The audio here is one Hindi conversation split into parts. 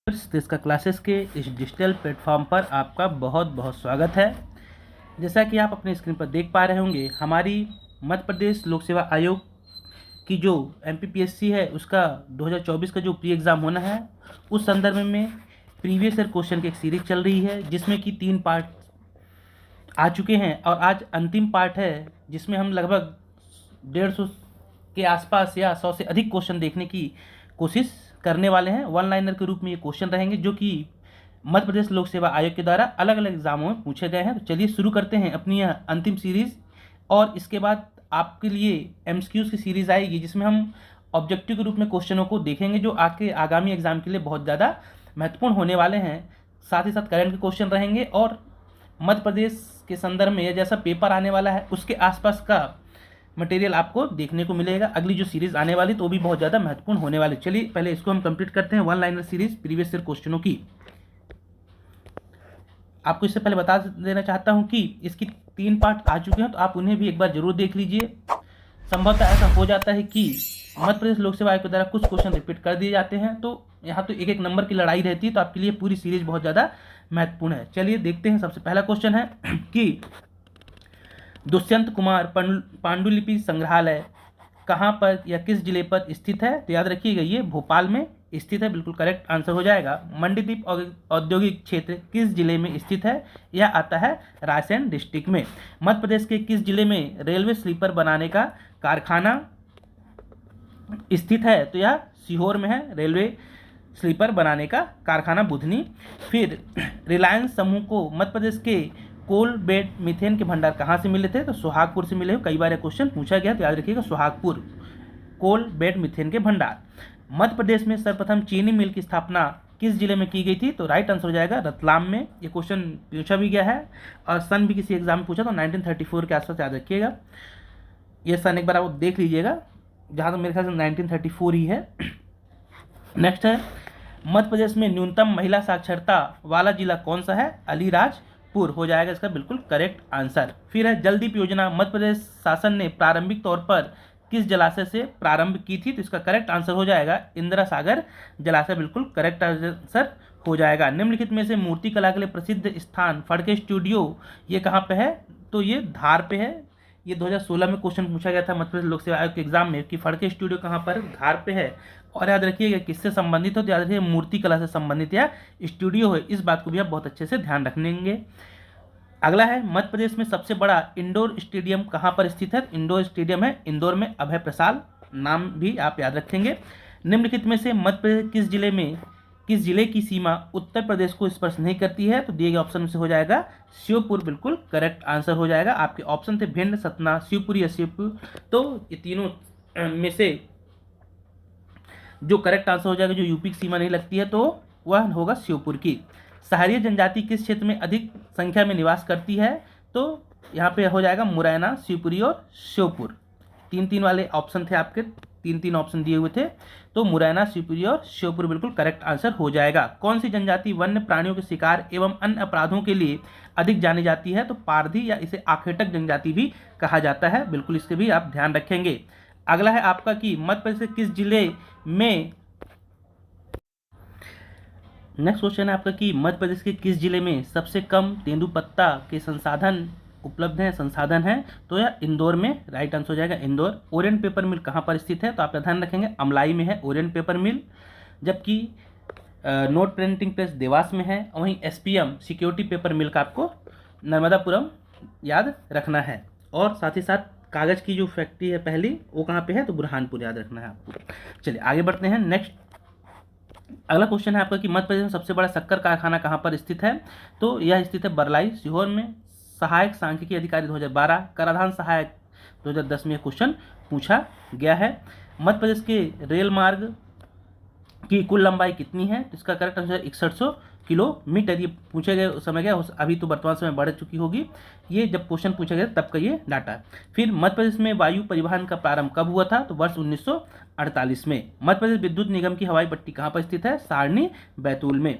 इसका क्लासेस के इस डिजिटल प्लेटफॉर्म पर आपका बहुत बहुत स्वागत है। जैसा कि आप अपने स्क्रीन पर देख पा रहे होंगे, हमारी मध्य प्रदेश लोक सेवा आयोग की जो MPPSC है उसका 2024 का जो प्री एग्ज़ाम होना है, उस संदर्भ में प्रीवियस ईयर क्वेश्चन की एक सीरीज चल रही है जिसमें कि 3 पार्ट आ चुके हैं और आज अंतिम पार्ट है जिसमें हम लगभग 150 के आसपास या 100 से अधिक क्वेश्चन देखने की कोशिश करने वाले हैं। वन लाइनर के रूप में ये क्वेश्चन रहेंगे जो कि मध्य प्रदेश लोक सेवा आयोग के द्वारा अलग अलग एग्जामों में पूछे गए हैं। तो चलिए शुरू करते हैं अपनी यह अंतिम सीरीज़, और इसके बाद आपके लिए MCQs की सीरीज़ आएगी जिसमें हम ऑब्जेक्टिव के रूप में क्वेश्चनों को देखेंगे जो आपके आगामी एग्जाम के लिए बहुत ज़्यादा महत्वपूर्ण होने वाले हैं। साथ ही साथ करंट के क्वेश्चन रहेंगे और मध्य प्रदेश के संदर्भ में जैसा पेपर आने वाला है उसके आसपास का मटेरियल आपको देखने को मिलेगा। अगली जो सीरीज़ आने वाली तो वो भी बहुत ज़्यादा महत्वपूर्ण होने वाली। चलिए पहले इसको हम कंप्लीट करते हैं, one liner series previous year क्वेश्चनों की। आपको इससे पहले बता देना चाहता हूं कि इसकी 3 पार्ट आ चुके हैं, तो आप उन्हें भी एक बार जरूर देख लीजिए। संभवतः ऐसा हो जाता है कि मध्य प्रदेश लोक सेवा आयोग के द्वारा कुछ क्वेश्चन रिपीट कर दिए जाते हैं, तो यहाँ तो एक एक नंबर की लड़ाई रहती है, तो आपके लिए पूरी सीरीज बहुत ज़्यादा महत्वपूर्ण है। चलिए देखते हैं। सबसे पहला क्वेश्चन है कि दुष्यंत कुमार पांडुलिपि संग्रहालय कहाँ पर या किस जिले पर स्थित है? तो याद रखिएगा ये भोपाल में स्थित है, बिल्कुल करेक्ट आंसर हो जाएगा। मंडीदीप औद्योगिक क्षेत्र किस जिले में स्थित है? यह आता है रायसेन डिस्ट्रिक्ट में। मध्य प्रदेश के किस जिले में रेलवे स्लीपर बनाने का कारखाना स्थित है? तो यह सीहोर में है, रेलवे स्लीपर बनाने का कारखाना बुधनी। फिर रिलायंस समूह को मध्य प्रदेश के कोल बेड मीथेन के भंडार कहाँ से मिले थे? तो सुहागपुर से मिले। कई बार क्वेश्चन पूछा गया, तो याद रखिएगा सुहागपुर कोल बेड मीथेन के भंडार। मध्य प्रदेश में सर्वप्रथम चीनी मिल की स्थापना किस जिले में की गई थी? तो राइट आंसर हो जाएगा रतलाम में। ये क्वेश्चन पूछा भी गया है और सन भी किसी एग्जाम में पूछा, तो 1934 के आसपास याद रखिएगा। ये सन एक बार आप देख लीजिएगा, जहाँ तक मेरे ख्याल से 1934 ही है। नेक्स्ट है मध्य प्रदेश में न्यूनतम महिला साक्षरता वाला जिला कौन सा है? अलीराजपुर हो जाएगा इसका बिल्कुल करेक्ट आंसर। फिर है जलदीप योजना मध्य प्रदेश शासन ने प्रारंभिक तौर पर किस जलाशय से प्रारंभ की थी? तो इसका करेक्ट आंसर हो जाएगा इंदिरा सागर जलाशय, बिल्कुल करेक्ट आंसर हो जाएगा। निम्नलिखित में से मूर्ति कला के लिए प्रसिद्ध स्थान फड़के स्टूडियो ये कहाँ पे है? तो ये धार पे है। ये 2016 में क्वेश्चन पूछा गया था मध्य प्रदेश लोक सेवा आयोग के एग्जाम में कि फड़के स्टूडियो कहाँ पर? धार पे है। और याद रखिएगा किससे संबंधित हो? तो याद रखिए मूर्ति कला से संबंधित या स्टूडियो है। इस बात को भी आप बहुत अच्छे से ध्यान रखेंगे। अगला है मध्य प्रदेश में सबसे बड़ा इंडोर स्टेडियम कहाँ पर स्थित है? इंडोर स्टेडियम है इंदौर में, अभय प्रसाद नाम भी आप याद रखेंगे। निम्नलिखित में से मध्य प्रदेश किस जिले की सीमा उत्तर प्रदेश को स्पर्श नहीं करती है? तो दिए गए ऑप्शन में से हो जाएगा श्योपुर, बिल्कुल करेक्ट आंसर हो जाएगा। आपके ऑप्शन थे भिंड, सतना, शिवपुरी या श्योपुर, तो ये तीनों में से जो करेक्ट आंसर हो जाएगा, जो यूपी की सीमा नहीं लगती है, तो वह होगा श्योपुर की। सहारिया जनजाति किस क्षेत्र में अधिक संख्या में निवास करती है? तो यहाँ पे हो जाएगा मुरैना, शिवपुरी और श्योपुर। 3-3 वाले ऑप्शन थे आपके, 3-3 ऑप्शन दिए हुए थे, तो मुरैना, शिवपुरी और श्योपुर बिल्कुल करेक्ट आंसर हो जाएगा। कौन सी जनजाति वन्य प्राणियों के शिकार एवं अन्य अपराधों के लिए अधिक जानी जाती है? तो पारधी या इसे आखेटक जनजाति भी कहा जाता है, बिल्कुल इसके भी आप ध्यान रखेंगे। अगला है आपका कि मध्य प्रदेश के किस जिले में, नेक्स्ट क्वेश्चन है आपका कि मध्य प्रदेश के किस जिले में सबसे कम तेंदुपत्ता के संसाधन उपलब्ध हैं, संसाधन है? तो यह इंदौर में राइट आंसर हो जाएगा इंदौर। ओरिएंट पेपर मिल कहाँ पर स्थित है? तो आप ध्यान रखेंगे अमलाई में है ओरिएंट पेपर मिल, जबकि नोट प्रिंटिंग प्रेस देवास में है। वहीं SPM सिक्योरिटी पेपर मिल का आपको नर्मदापुरम याद रखना है। और साथ ही साथ कागज़ की जो फैक्ट्री है पहली, वो कहाँ पे है? तो बुरहानपुर याद रखना है आपको। चलिए आगे बढ़ते हैं। नेक्स्ट अगला क्वेश्चन है आपका कि मध्य प्रदेश में सबसे बड़ा शक्कर कारखाना कहाँ पर स्थित है? तो यह स्थित है बरलाई, सीहोर में। सहायक सांख्यिकी अधिकारी 2012, कराधान सहायक 2010 में क्वेश्चन पूछा गया है। मध्य प्रदेश के रेल मार्ग की कुल लंबाई कितनी है? तो इसका करेक्ट आंसर 6100 किलोमीटर। ये पूछे गए समय गया, अभी तो वर्तमान समय बढ़ चुकी होगी। ये जब क्वेश्चन पूछा गया तब का ये डाटा है। फिर मध्य प्रदेश में वायु परिवहन का प्रारंभ कब हुआ था? तो वर्ष 1948 में। मध्य प्रदेश विद्युत निगम की हवाई पट्टी कहाँ पर स्थित है? सारणी, बैतूल में।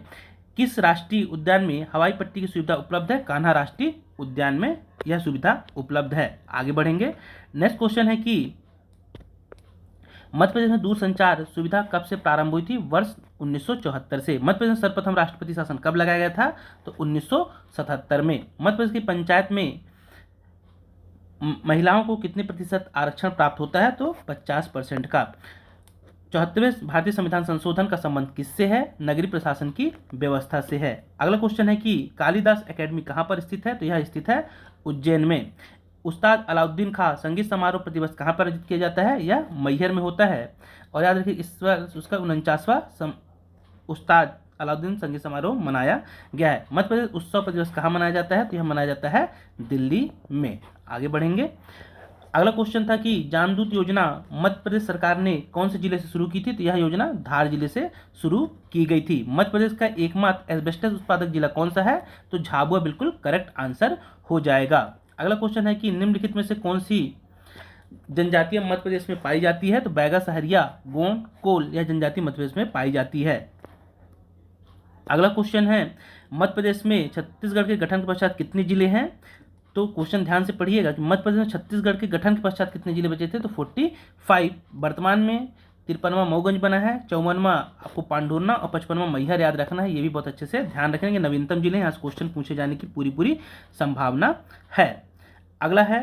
किस राष्ट्रीय उद्यान में हवाई पट्टी की सुविधा उपलब्ध है? कान्हा राष्ट्रीय उद्यान में यह सुविधा उपलब्ध है। आगे बढ़ेंगे। नेक्स्ट क्वेश्चन है कि मध्य प्रदेश में दूरसंचार सुविधा कब से प्रारंभ हुई थी? वर्ष 1974 से। मध्य प्रदेश में सर्वप्रथम राष्ट्रपति शासन कब लगाया गया था? तो 1977 में। मध्य प्रदेश की पंचायत में महिलाओं को कितने प्रतिशत आरक्षण प्राप्त होता है? तो 50% का। 74वें भारतीय संविधान संशोधन का संबंध किससे है? नगरीय प्रशासन की व्यवस्था से है। अगला क्वेश्चन है कि कालिदास एकेडमी कहाँ पर स्थित है? तो यह स्थित है उज्जैन में। उस्ताद अलाउद्दीन खां संगीत समारोह प्रतिवर्ष कहाँ पर आयोजित किया जाता है? यह मैहर में होता है। और याद रखिए इस वर्ष उसका 49वां उस्ताद अलाउद्दीन संगीत समारोह मनाया गया है। मध्य प्रदेश उत्सव प्रतिवर्ष कहाँ मनाया जाता है? तो यह मनाया जाता है दिल्ली में। आगे बढ़ेंगे। अगला क्वेश्चन था कि जानदूत योजना मध्य प्रदेश सरकार ने कौन से जिले से शुरू की थी? तो यह योजना धार जिले से शुरू की गई थी। मध्य प्रदेश का एकमात्र एस्बेस्टस उत्पादक जिला कौन सा है? तो झाबुआ बिल्कुल करेक्ट आंसर हो जाएगा। अगला क्वेश्चन है कि निम्नलिखित में से कौन सी जनजातियां मध्य प्रदेश में पाई जाती है? तो बैगा, सहरिया, गोंड, कोल यह जनजाति मध्य प्रदेश में पाई जाती है। अगला क्वेश्चन है मध्य प्रदेश में छत्तीसगढ़ के गठन के पश्चात कितने जिले हैं? तो क्वेश्चन ध्यान से पढ़िएगा कि मध्य प्रदेश में छत्तीसगढ़ के गठन के पश्चात कितने जिले बचे थे? तो 45। वर्तमान में 53वां मऊगंज बना है, 54वां आपको पांढुर्ना और 55वां मैहर याद रखना है। ये भी बहुत अच्छे से ध्यान रखेंगे। नवीनतम जिले यहाँ से क्वेश्चन पूछे जाने की पूरी संभावना है। अगला है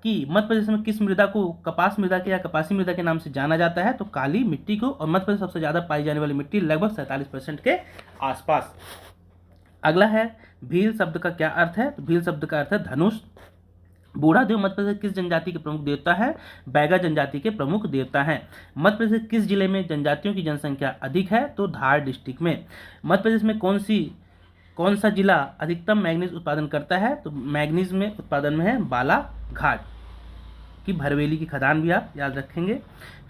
कि मध्य प्रदेश में किस मृदा को कपास मृदा के या कपासी मृदा के नाम से जाना जाता है? तो काली मिट्टी को। और मध्य प्रदेश सबसे ज़्यादा पाई जाने वाली मिट्टी लगभग 47% के आसपास। अगला है भील शब्द का क्या अर्थ है? तो भील शब्द का अर्थ है धनुष। बूढ़ा देव मध्य प्रदेश किस जनजाति के प्रमुख देवता है? बैगा जनजाति के प्रमुख देवता हैं। मध्य प्रदेश किस जिले में जनजातियों की जनसंख्या अधिक है? तो धार डिस्ट्रिक्ट में। मध्य प्रदेश में कौन सा जिला अधिकतम मैग्नीज उत्पादन करता है? तो मैग्नीज में उत्पादन में है बालाघाट की भरवेली की खदान भी आप याद रखेंगे।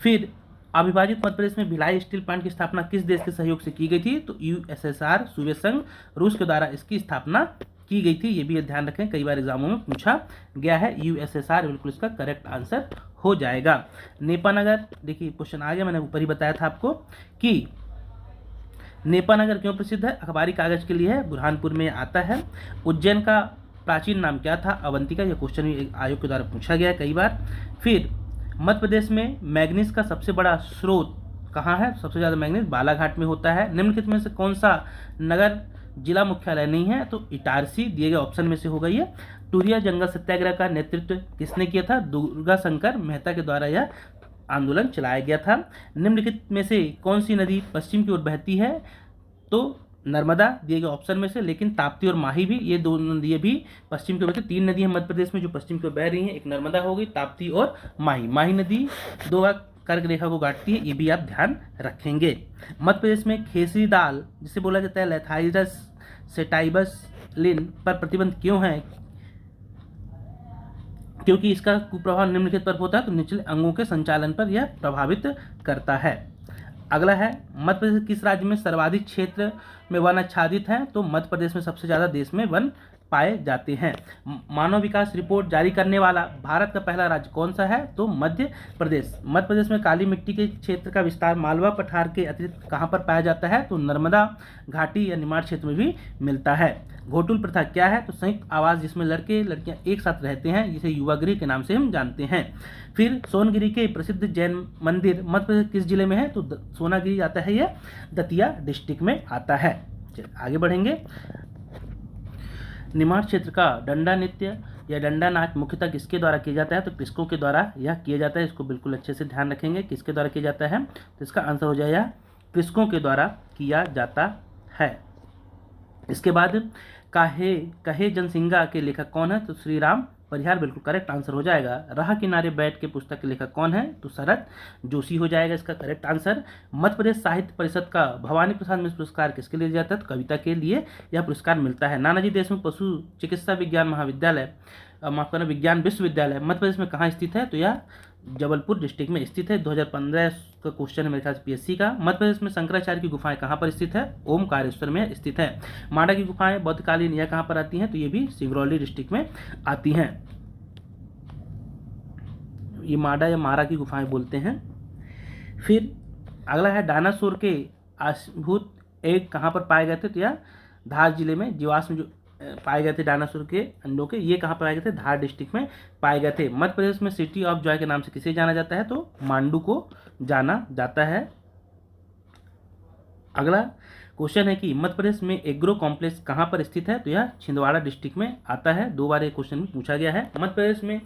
फिर अविभाजित मध्य प्रदेश में भिलाई स्टील प्लांट की स्थापना किस देश के सहयोग से की गई थी? तो यूएसएसआर सोवियत संघ रूस के द्वारा इसकी स्थापना की गई थी। ये भी ध्यान रखें, कई बार एग्जामों में पूछा गया है। यूएसएसआर बिल्कुल इसका करेक्ट आंसर हो जाएगा। नेपानगर, देखिए क्वेश्चन आ गया, मैंने ऊपर ही बताया था आपको कि नेपानगर क्यों प्रसिद्ध है? अखबारी कागज के लिए है, बुरहानपुर में आता है। उज्जैन का प्राचीन नाम क्या था? अवंतिका। यह क्वेश्चन भी आयोग के द्वारा पूछा गया है कई बार। फिर मध्य प्रदेश में मैग्नीज का सबसे बड़ा स्रोत कहाँ है? सबसे ज़्यादा मैग्नीज बालाघाट में होता है। निम्नलिखित में से कौन सा नगर जिला मुख्यालय नहीं है? तो इटारसी दिए गए ऑप्शन में से होगा ये। टूरिया जंगल सत्याग्रह का नेतृत्व किसने किया था? दुर्गा शंकर मेहता के द्वारा यह आंदोलन चलाया गया था। निम्नलिखित में से कौन सी नदी पश्चिम की ओर बहती है? तो नर्मदा दिए गए ऑप्शन में से, लेकिन ताप्ती और माही भी, ये दो नदियाँ भी पश्चिम की ओर बहती। 3 नदियाँ मध्य प्रदेश में जो पश्चिम की ओर बह रही हैं, एक नर्मदा हो गई, ताप्ती और माही। माही नदी 2 कर्क रेखा को काटती है, ये भी आप ध्यान रखेंगे। मध्य प्रदेश में खेसरी दाल जिसे बोला जाता है लेथाइरस सेटाइबस लिन पर प्रतिबंध क्यों है? क्योंकि इसका कुप्रभाव निम्नलिखित पर होता है, तो निचले अंगों के संचालन पर यह प्रभावित करता है। अगला है मध्य प्रदेश किस राज्य में सर्वाधिक क्षेत्र में वन आच्छादित हैं? तो मध्य प्रदेश में सबसे ज़्यादा देश में वन पाए जाते हैं। मानव विकास रिपोर्ट जारी करने वाला भारत का पहला राज्य कौन सा है? तो मध्य प्रदेश। मध्य प्रदेश में काली मिट्टी के क्षेत्र का विस्तार मालवा पठार के अतिरिक्त कहाँ पर पाया जाता है? तो नर्मदा घाटी या निमाड़ क्षेत्र में भी मिलता है। घोटुल प्रथा क्या है? तो संयुक्त आवास जिसमें लड़के लड़कियां एक साथ रहते हैं, जिसे युवा गृह के नाम से हम जानते हैं। फिर सोनगिरी के प्रसिद्ध जैन मंदिर मध्य प्रदेश किस जिले में है? तो सोनागिरी आता है, यह दतिया डिस्ट्रिक्ट में आता है। चलिए आगे बढ़ेंगे। निमाड़ क्षेत्र का डंडा नृत्य या डंडा नाच मुख्यतः किसके द्वारा किया जाता है? तो कृषकों के द्वारा यह किया जाता है। इसको बिल्कुल अच्छे से ध्यान रखेंगे, किसके द्वारा किया जाता है? तो इसका आंसर हो जाएगा कृषकों के द्वारा किया जाता है। इसके बाद कहे जनसिंगा के लेखक कौन है? तो श्री राम परिहार बिल्कुल करेक्ट आंसर हो जाएगा। राह किनारे बैठ के पुस्तक के लेखक कौन है? तो शरद जोशी हो जाएगा इसका करेक्ट आंसर। मध्य प्रदेश साहित्य परिषद का भवानी प्रसाद मिश्र पुरस्कार किसके लिए दिया जाता है? तो कविता के लिए यह पुरस्कार मिलता है। नानाजी देशमुख पशु चिकित्सा विज्ञान महाविद्यालय, माफ करना विज्ञान विश्वविद्यालय मध्य प्रदेश में कहाँ स्थित है? तो यह जबलपुर डिस्ट्रिक्ट में स्थित है। 2015 का क्वेश्चन है मेरे ख्याल से पीएससी का। मध्य प्रदेश में शंकराचार्य की गुफाएं कहाँ पर स्थित है? ओमकारेश्वर में स्थित है। माडा की गुफाएं बौद्धकालीन यह कहाँ पर आती हैं? तो ये भी सिंगरौली डिस्ट्रिक्ट में आती हैं। ये माडा या मारा की गुफाएं बोलते हैं। फिर अगला है डायनासोर के आश्भूत एग कहाँ पर पाए गए थे? तो यह धार जिले में जीवाश्म जो पाए गए थे डायनासोर के अंडों के, ये कहाँ पाए गए थे? धार डिस्ट्रिक्ट में पाए गए थे। मध्य प्रदेश में सिटी ऑफ जॉय के नाम से किसे जाना जाता है? तो मांडू को जाना जाता है। अगला क्वेश्चन है कि मध्य प्रदेश में एग्रो कॉम्प्लेक्स कहाँ पर स्थित है? तो यह छिंदवाड़ा डिस्ट्रिक्ट में आता है। 2 बार ये क्वेश्चन भी पूछा गया है। मध्य प्रदेश में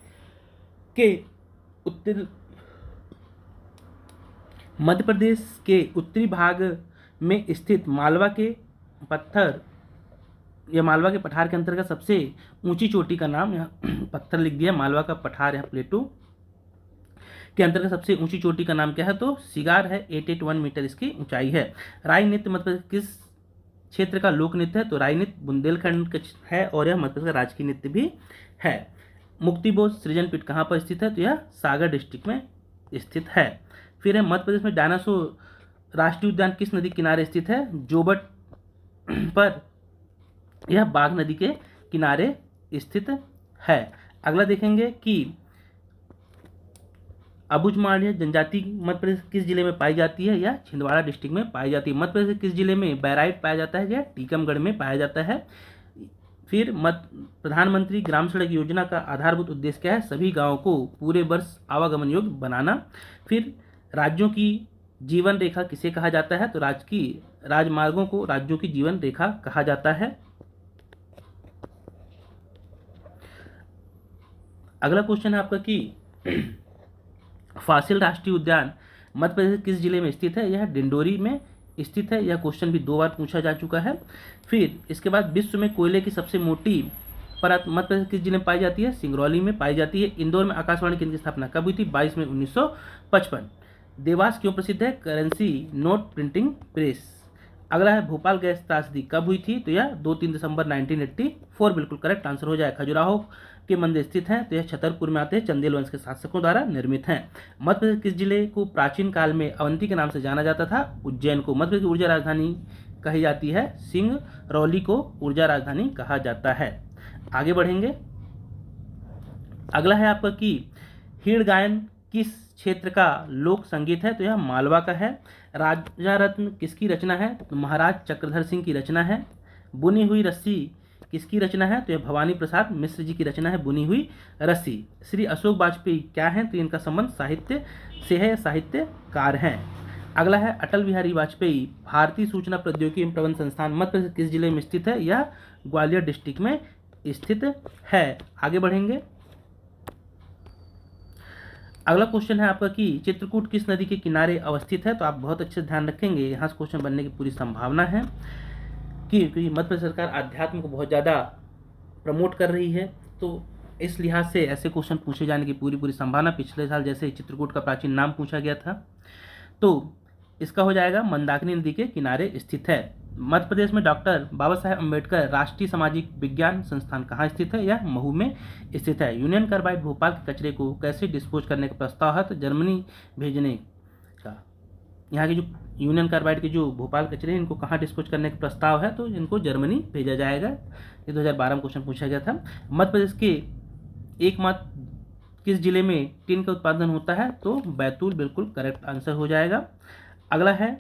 मध्य प्रदेश के उत्तरी भाग में स्थित मालवा के पत्थर या मालवा के पठार के अंतर्गत सबसे ऊंची चोटी का नाम, यहाँ पत्थर लिख दिया, मालवा का पठार, यहाँ प्लेटू के अंतर्गत सबसे ऊंची चोटी का नाम क्या है? तो सिगार है। 881 मीटर इसकी ऊंचाई है। राई नृत्य मध्य प्रदेश किस क्षेत्र का लोक नृत्य है? तो राई नृत्य बुंदेलखंड का है और यह मध्य प्रदेश का राजकीय नृत्य भी है। मुक्तिबोध सृजनपीठ कहाँ पर स्थित है? तो यह सागर डिस्ट्रिक्ट में स्थित है। फिर है मध्य प्रदेश में डायनासोर राष्ट्रीय उद्यान किस नदी किनारे स्थित है? जोबट पर, यह बाघ नदी के किनारे स्थित है। अगला देखेंगे कि अबुझमाड़ जनजाति मध्य प्रदेश किस जिले में पाई जाती है? या छिंदवाड़ा डिस्ट्रिक्ट में पाई जाती है। मध्य प्रदेश किस जिले में बैराइट पाया जाता है? या टीकमगढ़ में पाया जाता है। फिर प्रधानमंत्री ग्राम सड़क योजना का आधारभूत उद्देश्य क्या है? सभी गांवों को पूरे वर्ष आवागमन योग्य बनाना। फिर राज्यों की जीवन रेखा किसे कहा जाता है? तो राजमार्गों को राज्यों की जीवन रेखा कहा जाता है। अगला क्वेश्चन है आपका कि फासिल राष्ट्रीय उद्यान मध्य प्रदेश किस जिले में स्थित है? यह डिंडोरी में स्थित है। यह क्वेश्चन भी 2 बार पूछा जा चुका है। फिर इसके बाद विश्व में कोयले की सबसे मोटी परत मध्य प्रदेश किस जिले में पाई जाती है? सिंगरौली में पाई जाती है। इंदौर में आकाशवाणी केंद्र की स्थापना कब हुई थी? 22 मई 1955। देवास क्यों प्रसिद्ध है? Currency note printing press. अगला है भोपाल गैस त्रासदी कब हुई थी? तो यह 2-3 दिसंबर 1984 बिल्कुल करेक्ट आंसर हो जाए। खजुराहो के मंदिर स्थित हैं, तो यह छतरपुर में आते हैं, चंदेल वंश के शासकों द्वारा निर्मित हैं। मध्य प्रदेश किस जिले को प्राचीन काल में अवंती के नाम से जाना जाता था? उज्जैन को। मध्य प्रदेश की ऊर्जा राजधानी कही जाती है? सिंगरौली को ऊर्जा राजधानी कहा जाता है। आगे बढ़ेंगे। अगला है आपका कि हीड़ गायन किस क्षेत्र का लोक संगीत है? तो यह मालवा का है। राजा रत्न किसकी रचना है? तो महाराज चक्रधर सिंह की रचना है। बुनी हुई रस्सी किसकी रचना है? तो यह भवानी प्रसाद मिश्र जी की रचना है, बुनी हुई रस्सी। श्री अशोक वाजपेयी क्या है? तो इनका संबंध साहित्य से है, साहित्यकार हैं। अगला है अटल बिहारी वाजपेयी भारतीय सूचना प्रौद्योगिकी एवं प्रबंध संस्थान मध्य प्रदेश किस जिले में स्थित है? यह ग्वालियर डिस्ट्रिक्ट में स्थित है। आगे बढ़ेंगे। अगला क्वेश्चन है आपका कि चित्रकूट किस नदी के किनारे अवस्थित है? तो आप बहुत अच्छे से ध्यान रखेंगे, यहाँ से क्वेश्चन बनने की पूरी संभावना है क्योंकि मध्य प्रदेश सरकार अध्यात्म को बहुत ज़्यादा प्रमोट कर रही है, तो इस लिहाज से ऐसे क्वेश्चन पूछे जाने की पूरी संभावना। पिछले साल जैसे चित्रकूट का प्राचीन नाम पूछा गया था, तो इसका हो जाएगा मंदाकिनी नदी के किनारे स्थित है। मध्य प्रदेश में डॉक्टर बाबा साहेब अम्बेडकर राष्ट्रीय सामाजिक विज्ञान संस्थान कहाँ स्थित है? यह महू में स्थित है। यूनियन कार्बाइड भोपाल के कचरे को कैसे डिस्पोज करने का प्रस्ताव है? तो जर्मनी भेजने का। यहाँ के जो यूनियन कार्बाइड के जो भोपाल कचरे हैं इनको कहाँ डिस्पोज करने का प्रस्ताव है? तो इनको जर्मनी भेजा जाएगा। ये 2012 में क्वेश्चन पूछा गया था। मध्य प्रदेश के एकमात्र किस जिले में टिन का उत्पादन होता है? तो बैतूल बिल्कुल करेक्ट आंसर हो जाएगा। अगला है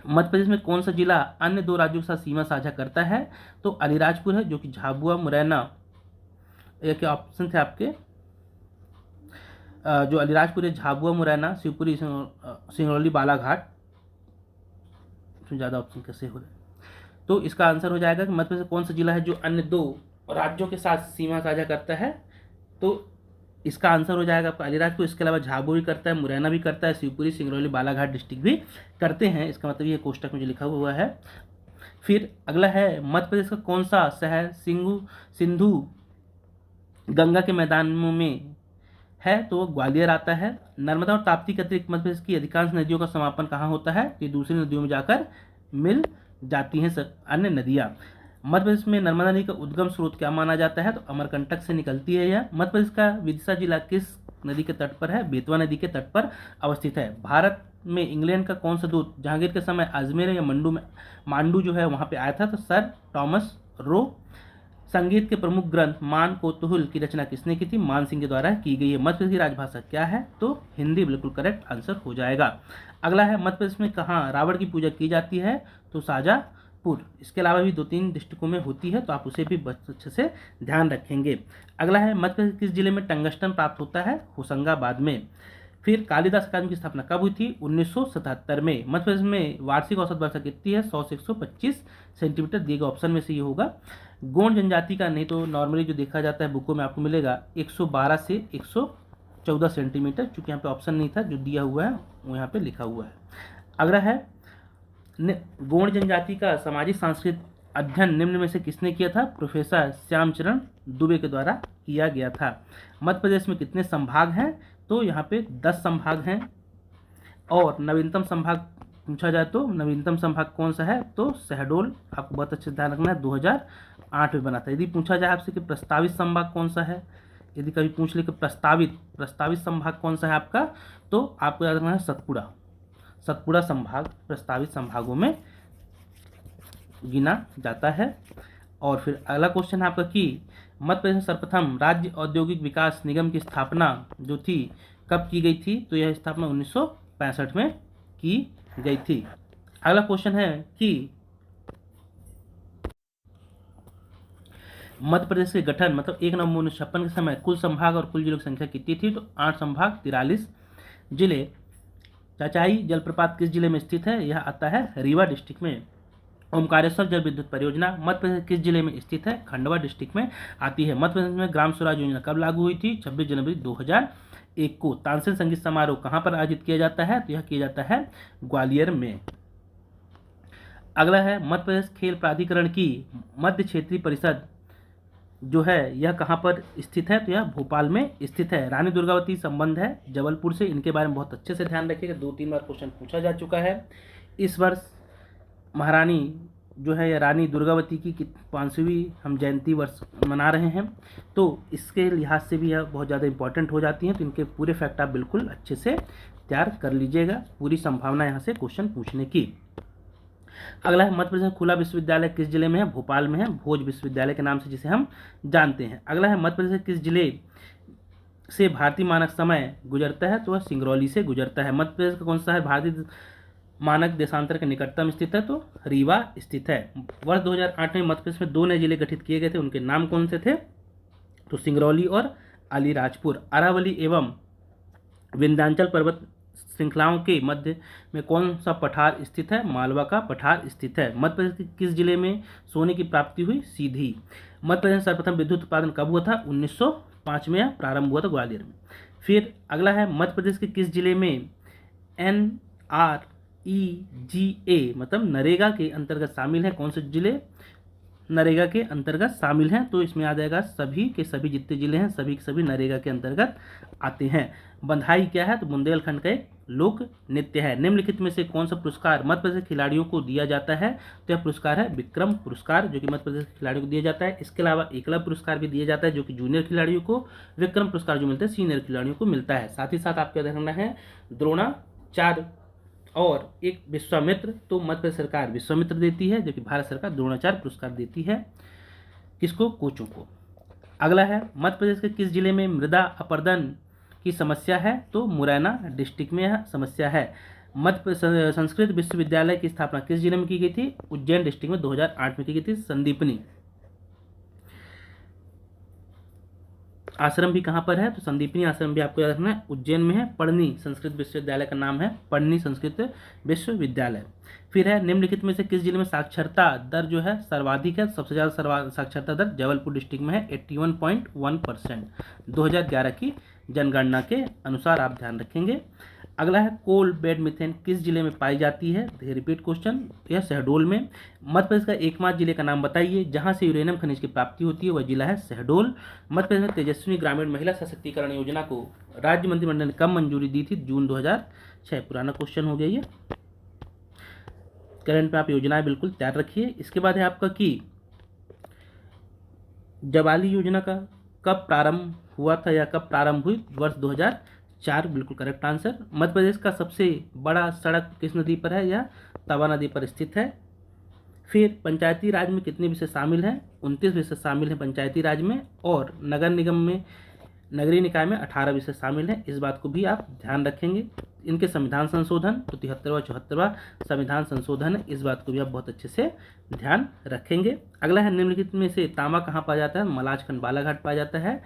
मध्य प्रदेश में कौन सा जिला अन्य 2 राज्यों के साथ सीमा साझा करता है? तो अलीराजपुर है, जो कि झाबुआ मुरैना, ये क्या ऑप्शन थे आपके? जो अलीराजपुर है, झाबुआ मुरैना, शिवपुरी, सिंगरौली, बालाघाट। तो ज़्यादा ऑप्शन कैसे हो रहे? तो इसका आंसर हो जाएगा कि मध्य प्रदेश कौन सा जिला है जो अन्य 2 राज्यों के साथ सीमा साझा करता है? तो इसका आंसर हो जाएगा आपका अलीराजपुर। इसके अलावा झाबुआ भी करता है, मुरैना भी करता है, शिवपुरी, सिंगरौली, बालाघाट डिस्ट्रिक्ट भी करते हैं। इसका मतलब ये कोष्टक में जो लिखा हुआ है। फिर अगला है मध्य प्रदेश का कौन सा शहर सिंधु गंगा के मैदानों में है? तो ग्वालियर आता है। नर्मदा और ताप्ती के अतिरिक्त मध्य प्रदेश की अधिकांश नदियों का समापन कहाँ होता है? ये दूसरी नदियों में जाकर मिल जाती हैं अन्य नदियाँ। मध्य प्रदेश में नर्मदा नदी का उद्गम स्रोत क्या माना जाता है? तो अमरकंटक से निकलती है यह। मध्य प्रदेश का विदिशा जिला किस नदी के तट पर है? बेतवा नदी के तट पर अवस्थित है। भारत में इंग्लैंड का कौन सा दूत जहांगीर के समय अजमेर या मांडू जो है वहाँ पे आया था? तो सर टॉमस रो। संगीत के प्रमुख ग्रंथ मान कोतुहुल की रचना किसने की थी? मान सिंह के द्वारा की गई है। मध्य प्रदेश की राजभाषा क्या है? तो हिंदी बिल्कुल करेक्ट आंसर हो जाएगा। अगला है मध्य प्रदेश में कहाँ रावण की पूजा की जाती है? तो शाजापुर जबलपुर, इसके अलावा भी 2-3 डिस्ट्रिक्टों में होती है, तो आप उसे भी अच्छे से ध्यान रखेंगे। अगला है मध्य प्रदेश किस जिले में टंगस्टन प्राप्त होता है? होशंगाबाद में। फिर कालिदास अकादमी की स्थापना कब हुई थी? 1977 में। मध्य प्रदेश में वार्षिक औसत वर्षा कितनी है? 100 से 125 सेंटीमीटर। दिए गए ऑप्शन में से ये होगा। गोंड जनजाति का नहीं तो नॉर्मली जो देखा जाता है बुकों में आपको मिलेगा 112 से 114 सेंटीमीटर, चूँकि यहाँ पे ऑप्शन नहीं था, जो दिया हुआ है वो यहाँ पे लिखा हुआ है। अगला है गोंड जनजाति का सामाजिक सांस्कृतिक अध्ययन निम्न में से किसने किया था? प्रोफेसर श्यामचरण दुबे के द्वारा किया गया था। मध्य प्रदेश में कितने संभाग हैं? तो यहाँ पे 10 संभाग हैं। और नवीनतम संभाग पूछा जाए तो नवीनतम संभाग कौन सा है? तो शहडोल। आपको बहुत अच्छे से ध्यान रखना है, 2008 में बना था। यदि पूछा जाए आपसे कि प्रस्तावित संभाग कौन सा है, यदि कभी पूछ ले कि प्रस्तावित संभाग कौन सा है आपका, तो आपको याद रखना है सतपुड़ा संभाग प्रस्तावित संभागों में गिना जाता है। और फिर अगला क्वेश्चन है आपका कि मध्य प्रदेश में सर्वप्रथम राज्य औद्योगिक विकास निगम की स्थापना जो थी कब की गई थी? तो यह स्थापना 1965 में की गई थी। अगला क्वेश्चन है कि मध्य प्रदेश के गठन मतलब 1 नवंबर 1956 के समय कुल संभाग और कुल जिलों की संख्या कितनी थी? तो 8 संभाग 43 जिले। चाचाई जलप्रपात किस जिले में स्थित है? यह आता है रीवा डिस्ट्रिक्ट में। ओमकारेश्वर जल विद्युत परियोजना मध्य प्रदेश किस जिले में स्थित है? खंडवा डिस्ट्रिक्ट में आती है। मध्य प्रदेश में ग्राम स्वराज योजना कब लागू हुई थी? 26 जनवरी 2001 को। तानसेन संगीत समारोह कहाँ पर आयोजित किया जाता है? तो यह किया जाता है ग्वालियर में। अगला है मध्य प्रदेश खेल प्राधिकरण की मध्य क्षेत्रीय परिषद जो है यह कहाँ पर स्थित है? तो यह भोपाल में स्थित है। रानी दुर्गावती संबंध है जबलपुर से, इनके बारे में बहुत अच्छे से ध्यान रखिएगा, 2-3 बार क्वेश्चन पूछा जा चुका है। इस वर्ष महारानी जो है या रानी दुर्गावती की 5वीं हम जयंती वर्ष मना रहे हैं, तो इसके लिहाज से भी यह बहुत ज़्यादा इंपॉर्टेंट हो जाती हैं, तो इनके पूरे फैक्ट आप बिल्कुल अच्छे से तैयार कर लीजिएगा। पूरी संभावना यहाँ से क्वेश्चन पूछने की। अगला है मध्य प्रदेश खुला विश्वविद्यालय किस जिले में है? भोपाल में है, भोज विश्वविद्यालय के नाम से जिसे हम जानते हैं। अगला है मध्य प्रदेश किस जिले से भारतीय मानक समय गुजरता है? तो वह सिंगरौली से गुजरता है। मध्य प्रदेश का कौन सा है भारतीय मानक देशांतर के निकटतम स्थित है? तो रीवा स्थित है। वर्ष 2008 में मध्य प्रदेश में 2 नए जिले गठित किए गए थे, उनके नाम कौन से थे? तो सिंगरौली और अलीराजपुर। अरावली एवं विंध्याचल पर्वत श्रृंखलाओं के मध्य में कौन सा पठार स्थित है? मालवा का पठार स्थित है। मध्य प्रदेश के किस जिले में सोने की प्राप्ति हुई? सीधी। मध्य प्रदेश में सर्वप्रथम विद्युत उत्पादन कब हुआ था? 1905 में प्रारंभ हुआ था ग्वालियर में। फिर अगला है मध्य प्रदेश के किस जिले में NREGA मतलब नरेगा के अंतर्गत शामिल है? कौन से जिले नरेगा के अंतर्गत शामिल हैं? तो इसमें आ जाएगा सभी के सभी जितने जिले हैं सभी के सभी नरेगा के अंतर्गत आते हैं। बंधाई क्या है? तो बुंदेलखंड का एक लोक नृत्य है। निम्नलिखित में से कौन सा पुरस्कार मध्य प्रदेश के खिलाड़ियों को दिया जाता है? तो यह पुरस्कार है विक्रम पुरस्कार, जो कि मध्य प्रदेश के खिलाड़ियों को दिया जाता है। इसके अलावा एकलव्य पुरस्कार भी दिया जाता है, जो कि जूनियर खिलाड़ियों को। विक्रम पुरस्कार जो मिलता है सीनियर खिलाड़ियों को मिलता है। साथ ही साथ आपको याद रखना है द्रोणाचार्य और एक विश्वामित्र, तो मध्य प्रदेश सरकार विश्वामित्र देती है, जो कि भारत सरकार द्रोणाचार्य पुरस्कार देती है। किसको? कोचों को। अगला है मध्य प्रदेश के किस जिले में मृदा अपरदन की समस्या है? तो मुरैना डिस्ट्रिक्ट में यह समस्या है। मध्य संस्कृत विश्वविद्यालय की स्थापना किस जिले में की गई थी? उज्जैन डिस्ट्रिक्ट में 2008 में की गई थी। संदीपनी आश्रम भी कहाँ पर है? तो संदीपनी आश्रम भी आपको याद रखना है उज्जैन में है। पढ़नी संस्कृत विश्वविद्यालय का नाम है पढ़नी संस्कृत विश्वविद्यालय। फिर है निम्नलिखित में से किस जिले में साक्षरता दर जो है सर्वाधिक है? सबसे ज़्यादा साक्षरता दर जबलपुर डिस्ट्रिक्ट में है 81.1%। 2011 की जनगणना के अनुसार आप ध्यान रखेंगे। अगला है कोल बेड मिथेन किस जिले में पाई जाती है? रिपीट क्वेश्चन, यह शहडोल में। मध्य प्रदेश का एकमात्र जिले का नाम बताइए जहां से यूरेनियम खनिज की प्राप्ति होती है, वह जिला है शहडोल। मध्य प्रदेश में तेजस्विनी ग्रामीण महिला सशक्तिकरण योजना को राज्य मंत्रिमंडल ने कब मंजूरी दी थी? जून 2006। पुराना क्वेश्चन हो गया ये, करंट में आप योजनाएं बिल्कुल तैयार रखिए। इसके बाद है आपका कि जवाली योजना का कब प्रारंभ हुआ था या कब प्रारंभ हुई? वर्ष 2004, बिल्कुल करेक्ट आंसर। मध्य प्रदेश का सबसे बड़ा सड़क किस नदी पर है? यह तवा नदी पर स्थित है। फिर पंचायती राज में कितने विषय शामिल हैं? 29 विषय शामिल हैं पंचायती राज में। और नगर निगम में नगरीय निकाय में 18 विषय शामिल हैं, इस बात को भी आप ध्यान रखेंगे। इनके संविधान संशोधन तो 73वां 74वां संविधान संशोधन है, इस बात को भी आप बहुत अच्छे से ध्यान रखेंगे। अगला है निम्नलिखित में से तांबा कहाँ पाया जाता है? मलाजखंड बालाघाट पाया जाता है,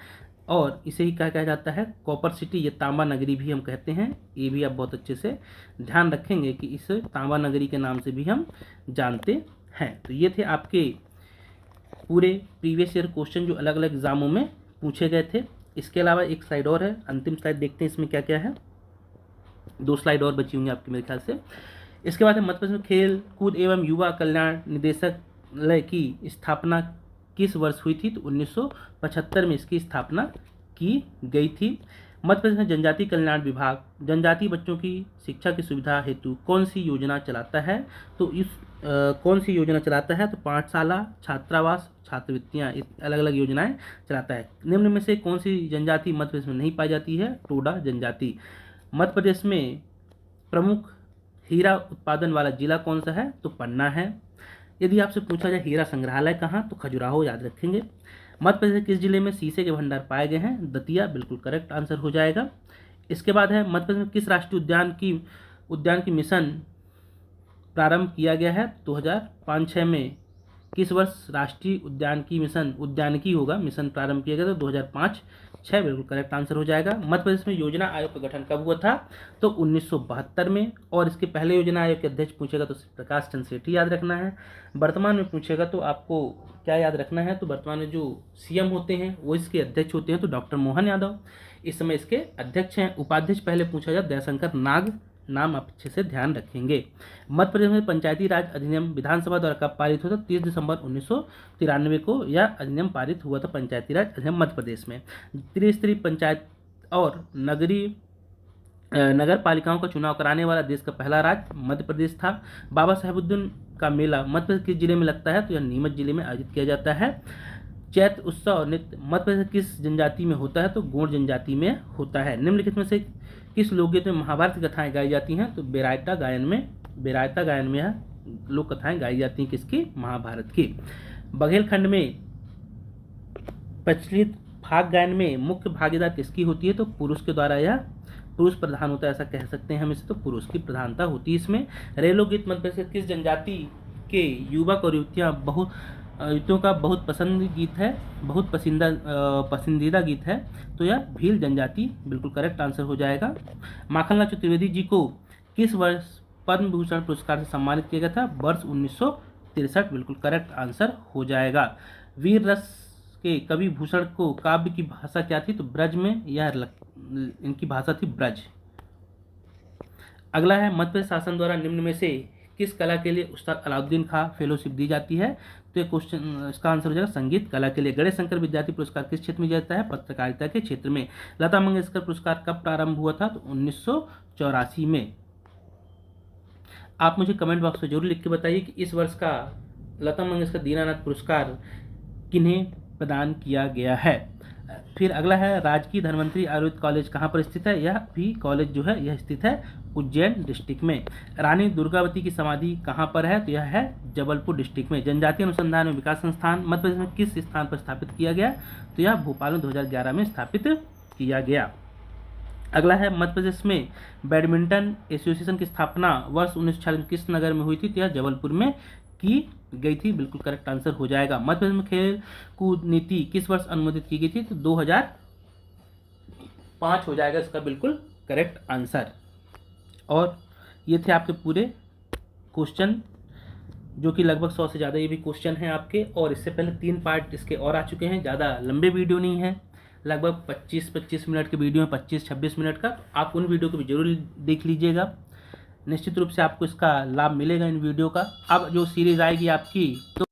और इसे ही क्या कहा जाता है? कॉपर सिटी, ये तांबा नगरी भी हम कहते हैं। ये भी आप बहुत अच्छे से ध्यान रखेंगे कि इस तांबा नगरी के नाम से भी हम जानते हैं। तो ये थे आपके पूरे प्रीवियस ईयर क्वेश्चन जो अलग अलग एग्जामों में पूछे गए थे। इसके अलावा एक स्लाइड और है, अंतिम स्लाइड देखते हैं इसमें क्या क्या है। 2 स्लाइड और बची होंगी आपकी मेरे ख्याल से। इसके बाद है मध्य प्रदेश में खेल कूद एवं युवा कल्याण निदेशालय की स्थापना किस वर्ष हुई थी? तो 1975 में इसकी स्थापना की गई थी। मध्य प्रदेश में जनजाति कल्याण विभाग जनजाति बच्चों की शिक्षा की सुविधा हेतु कौन सी योजना चलाता है? तो इस कौन सी योजना चलाता है? तो पाठशाला, छात्रावास, छात्रवृत्तियाँ, अलग अलग योजनाएं चलाता है। निम्न में से कौन सी जनजाति मध्य प्रदेश में नहीं पाई जाती है? टोडा जनजाति। मध्य प्रदेश में प्रमुख हीरा उत्पादन वाला जिला कौन सा है? तो पन्ना है। यदि आपसे पूछा जाए हीरा संग्रहालय कहाँ, तो खजुराहो याद रखेंगे। मध्य प्रदेश के किस जिले में शीशे के भंडार पाए गए हैं? दतिया, बिल्कुल करेक्ट आंसर हो जाएगा। इसके बाद है मध्य प्रदेश में किस राष्ट्रीय उद्यान की मिशन प्रारंभ किया गया है? 2005-06 में किस वर्ष राष्ट्रीय उद्यानिकी मिशन प्रारंभ किया गया था? 2005-06, बिल्कुल करेक्ट आंसर हो जाएगा। मध्य प्रदेश में योजना आयोग का गठन कब हुआ था? तो 1972 में। और इसके पहले योजना आयोग के अध्यक्ष पूछेगा तो प्रकाश चंद्र सेठी याद रखना है। वर्तमान में पूछेगा तो आपको क्या याद रखना है? तो वर्तमान में जो सीएम होते हैं वो इसके अध्यक्ष होते हैं, तो डॉक्टर मोहन यादव इस समय इसके अध्यक्ष हैं। उपाध्यक्ष पहले पूछा जाए दयाशंकर नाग, नाम आप अच्छे से ध्यान रखेंगे। मध्य प्रदेश में पंचायती राज अधिनियम विधानसभा द्वारा कब पारित हुआ था? 30 दिसंबर 1993 को यह अधिनियम पारित हुआ था, पंचायती राज अधिनियम मध्य प्रदेश में। त्रिस्तरीय पंचायत और नगर पालिकाओं का चुनाव कराने वाला देश का पहला राज्य मध्य प्रदेश था। बाबा साहेबुद्दीन का मेला मध्य प्रदेश किस जिले में लगता है? तो यह नीमच जिले में आयोजित किया जाता है। चैत्र उत्सव नृत्य मध्य प्रदेश किस जनजाति में होता है? तो गोंड जनजाति में होता है। निम्नलिखित में से किस लोकगीत में महाभारत की कथाएं गाई जाती हैं? तो बेरायता गायन में यह लोक कथाएं गाई जाती हैं, किसकी? महाभारत की। बघेलखंड में प्रचलित फाग गायन में मुख्य भागीदार किसकी होती है? तो पुरुष के द्वारा, यह पुरुष प्रधान होता है, ऐसा कह सकते हैं हम इसे, तो पुरुष की प्रधानता होती है इसमें। रेलो गीत मध्य प्रदेश किस जनजाति के युवक और युवतियों का बहुत पसंदीदा गीत है? तो यह भील जनजाति, बिल्कुल करेक्ट आंसर हो जाएगा। माखनलाल चतुर्वेदी जी को किस वर्ष पद्म भूषण पुरस्कार से सम्मानित किया गया था? वर्ष 1963, बिल्कुल करेक्ट आंसर हो जाएगा। वीर रस के कवि भूषण को काव्य की भाषा क्या थी? तो ब्रज में, यह इनकी भाषा थी ब्रज। अगला है मध्य प्रदेश शासन द्वारा निम्न में से किस कला के लिए उस्ताद अलाउद्दीन खां फेलोशिप दी जाती है? तो ये क्वेश्चन, इसका आंसर हो जाएगा संगीत कला के लिए। गणेश शंकर विद्यार्थी पुरस्कार किस क्षेत्र में दिया जाता है? पत्रकारिता के क्षेत्र में। लता मंगेशकर पुरस्कार कब प्रारंभ हुआ था? तो 1984 में। आप मुझे कमेंट बॉक्स में जरूर लिख के बताइए कि इस वर्ष का लता मंगेशकर दीनानाथ पुरस्कार किन्हें प्रदान किया गया है। फिर अगला है राजकीय धन्वंतरी आयुर्वेद कॉलेज कहाँ पर स्थित है? यह भी कॉलेज जो है यह स्थित है उज्जैन डिस्ट्रिक्ट में। रानी दुर्गावती की समाधि कहाँ पर है? तो यह है जबलपुर डिस्ट्रिक्ट में। जनजातीय अनुसंधान एवं विकास संस्थान मध्य प्रदेश में किस स्थान पर स्थापित किया गया? तो यह भोपाल में 2011 में स्थापित किया गया। अगला है मध्य प्रदेश में बैडमिंटन एसोसिएशन की स्थापना वर्ष 1946 किस नगर में हुई थी? तो यह जबलपुर में की गई थी, बिल्कुल करेक्ट आंसर हो जाएगा। मध्य प्रदेश में खेल कूद नीति किस वर्ष अनुमोदित की गई थी? तो 2005 हो जाएगा इसका बिल्कुल करेक्ट आंसर। और ये थे आपके पूरे क्वेश्चन, जो कि लगभग 100 से ज़्यादा ये भी क्वेश्चन हैं आपके। और इससे पहले 3 पार्ट इसके और आ चुके हैं, ज़्यादा लंबे वीडियो नहीं है, लगभग 25-25 मिनट के वीडियो है, 25-26 मिनट का। आप उन वीडियो को भी जरूर देख लीजिएगा, निश्चित रूप से आपको इसका लाभ मिलेगा इन वीडियो का। अब जो सीरीज़ आएगी आपकी, तो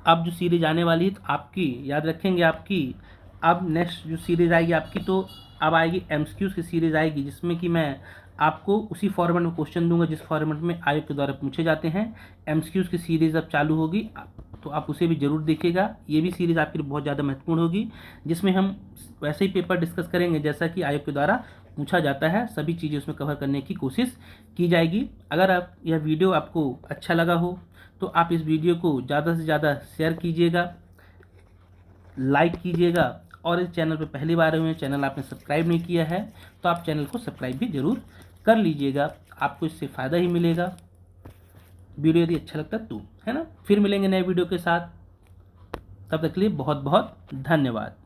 अब जो सीरीज़ आने वाली है आपकी, याद रखेंगे आपकी, अब नेक्स्ट जो सीरीज़ आएगी आपकी, तो अब आएगी एमसीक्यूज़ की सीरीज़ आएगी, जिसमें कि मैं आपको उसी फॉर्मेट में क्वेश्चन दूंगा जिस फॉर्मेट में आयोग के द्वारा पूछे जाते हैं। एमसीक्यूज़ की सीरीज़ अब चालू होगी, तो आप उसे भी ज़रूर देखिएगा। ये भी सीरीज़ आपके लिए बहुत ज़्यादा महत्वपूर्ण होगी, जिसमें हम वैसे ही पेपर डिस्कस करेंगे जैसा कि आयोग के द्वारा पूछा जाता है, सभी चीज़ें उसमें कवर करने की कोशिश की जाएगी। अगर आप यह वीडियो आपको अच्छा लगा हो तो आप इस वीडियो को ज़्यादा से ज़्यादा शेयर कीजिएगा, लाइक कीजिएगा और इस चैनल पर पहली बार आए हुए हैं, चैनल आपने सब्सक्राइब नहीं किया है तो आप चैनल को सब्सक्राइब भी ज़रूर कर लीजिएगा, आपको इससे फ़ायदा ही मिलेगा। वीडियो यदि अच्छा लगता तो, है ना। फिर मिलेंगे नए वीडियो के साथ, तब तक के लिए बहुत बहुत धन्यवाद।